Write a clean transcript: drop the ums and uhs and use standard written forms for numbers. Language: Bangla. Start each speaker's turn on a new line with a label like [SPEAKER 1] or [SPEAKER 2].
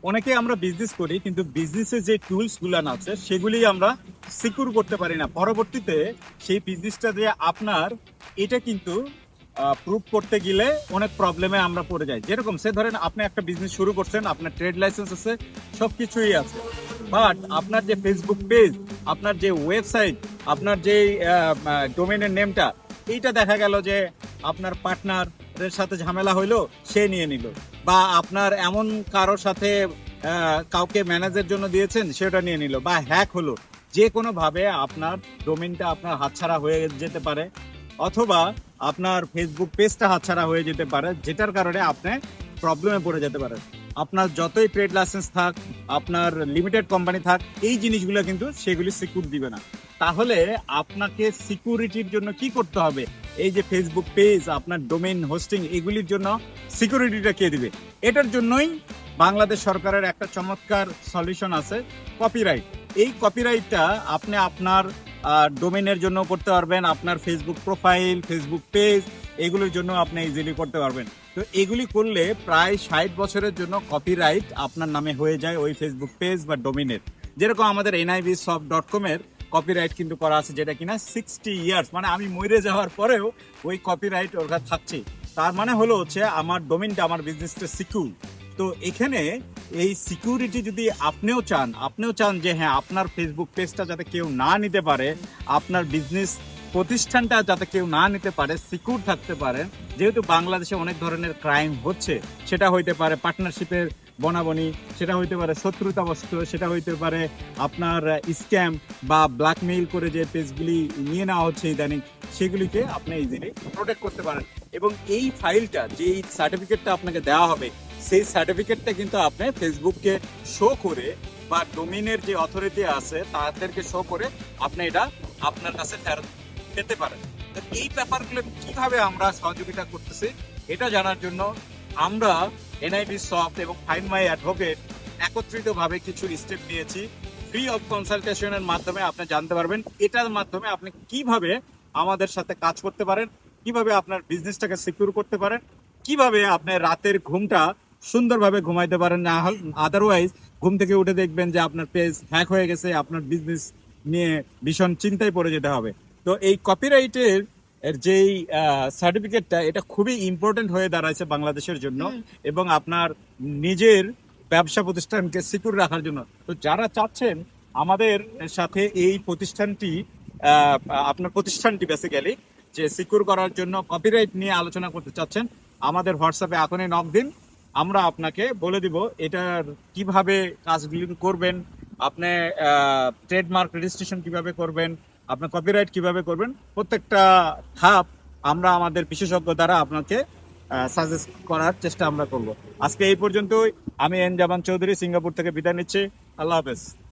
[SPEAKER 1] অনেকে আমরা বিজনেস করি কিন্তু বিজনেসে যে টুলস গুলান আছে সেগুলি আমরা সিকিউর করতে পারি না। পরবর্তীতে সেই বিজনেসটা যে আপনার, এটা কিন্তু প্রুভ করতে গেলে অনেক প্রবলেমে আমরা পড়ে যাই। যেরকম সে ধরেন আপনি একটা বিজনেস শুরু করছেন, আপনার ট্রেড লাইসেন্স আছে, সবকিছুই আছে, বাট আপনার যে ফেসবুক পেজ, আপনার যে ওয়েবসাইট, আপনার যে ডোমেনের নেমটা, এইটা দেখা গেল যে আপনার পার্টনারের সাথে ঝামেলা হইলো, সে নিয়ে নিল, বা আপনার এমন কারোর সাথে কাউকে ম্যানেজের জন্য দিয়েছেন, সেটা নিয়ে নিল, বা হ্যাক হলো। যে কোনো ভাবে আপনার ডোমেনটা আপনার হাতছাড়া হয়ে যেতে পারে, অথবা আপনার ফেসবুক পেজটা হাতছাড়া হয়ে যেতে পারে, যেটার কারণে আপনি প্রবলেমে পড়ে যেতে পারেন। আপনার যতই ট্রেড লাইসেন্স থাক, আপনার লিমিটেড কোম্পানি থাক, এই জিনিসগুলো কিন্তু সেগুলি সিকিউর দিবে না। তাহলে আপনাকে সিকিউরিটির জন্য কি করতে হবে? এই যে ফেসবুক পেজ, আপনার ডোমেইন হোস্টিং, এগুলির জন্য সিকিউরিটিটা কে দিবে? এটার জন্যই বাংলাদেশ সরকারের একটা চমৎকার সলিউশন আছে, কপিরাইট। এই কপিরাইটটা আপনি আপনার ডোমেইনের জন্য করতে পারবেন, আপনার ফেসবুক প্রোফাইল, ফেসবুক পেজ, এগুলোর জন্য আপনি ইজিলি করতে পারবেন। তো এগুলি করলে প্রায় 60 বছরের জন্য কপিরাইট আপনার নামে হয়ে যায় ওই ফেসবুক পেজ বা ডোমেইনের। যেরকম আমাদের nibsoft.com এর কপিরাইট কিন্তু করা আছে, যেটা কিনা 60 ইয়ার্স, মানে আমি মরে যাওয়ার পরেও ওই কপিরাইট ওর কাছে থাকছে। তার মানে হলো হচ্ছে আমার ডোমেইনটা, আমার বিজনেসটা সিকিউর। তো এখানে এই সিকিউরিটি যদি আপনিও চান যে হ্যাঁ, আপনার ফেসবুক পেজটা যাতে কেউ না নিতে পারে, আপনার বিজনেস প্রতিষ্ঠানটা যাতে কেউ না নিতে পারে, সিকিউর থাকতে পারে। যেহেতু বাংলাদেশে অনেক ধরনের ক্রাইম হচ্ছে, সেটা হইতে পারে পার্টনারশিপের বনাবনি, সেটা হইতে পারে শত্রুতাবশত, সেটা হইতে পারে আপনার স্ক্যাম বা ব্ল্যাকমেইল করে যে পেজগুলি নিয়ে নেওয়া হচ্ছে ইদানিং, সেগুলিকে আপনি ইজিলি প্রোটেক্ট করতে পারেন। এবং এই ফাইলটা, যে সার্টিফিকেটটা আপনাকে দেওয়া হবে, সেই সার্টিফিকেটটা কিন্তু আপনি ফেসবুককে শো করে, বা ডোমেইনের যে অথরিটি আছে তাদেরকে শো করে আপনি এটা আপনার কাছে ফেরত পেতে পারেন। তো এই ব্যাপারগুলো কিভাবে আমরা সহযোগিতা করতেছি, এটা জানার জন্য আমরা nibsoft এবং ফাইন্ড মাই অ্যাডভোকেট একত্রিতভাবে কিছু স্টেপ নিয়েছি। ফ্রি অফ কনসালটেশনের মাধ্যমে আপনি জানতে পারবেন এটার মাধ্যমে আপনি কিভাবে আমাদের সাথে কাজ করতে পারেন, কিভাবে আপনার বিজনেসটাকে সিকিউর করতে পারেন, কিভাবে আপনি রাতের ঘুমটা সুন্দরভাবে ঘুমাইতে পারেন। না হলে আদারওয়াইজ ঘুম থেকে উঠে দেখবেন যে আপনার পেজ হ্যাক হয়ে গেছে, আপনার বিজনেস নিয়ে ভীষণ চিন্তায় পড়ে যেতে হবে। তো এই কপিরাইটের যেই সার্টিফিকেটটা, এটা খুবই ইম্পর্টেন্ট হয়ে দাঁড়াইছে বাংলাদেশের জন্য, এবং আপনার নিজের ব্যবসা প্রতিষ্ঠানকে সিকিউর রাখার জন্য। তো যারা চাচ্ছেন আমাদের সাথে এই প্রতিষ্ঠানটি, আপনার প্রতিষ্ঠানটি বেসিক্যালি যে সিকিউর করার জন্য কপিরাইট নিয়ে আলোচনা করতে চাচ্ছেন, আমাদের হোয়াটসঅ্যাপে এখনই নক দিন। আমরা আপনাকে বলে দিব এটার কিভাবে কাজগুলি করবেন, আপনি ট্রেডমার্ক রেজিস্ট্রেশন কিভাবে করবেন, আপনার কপিরাইট কিভাবে করবেন, প্রত্যেকটা ধাপ আমরা আমাদের বিশেষজ্ঞ দ্বারা আপনাকে সাজেস্ট করার চেষ্টা আমরা করব। আজকে এই পর্যন্তই। আমি এন জামান চৌধুরী, সিঙ্গাপুর থেকে বিদায় নিচ্ছি। আল্লাহ হাফেজ।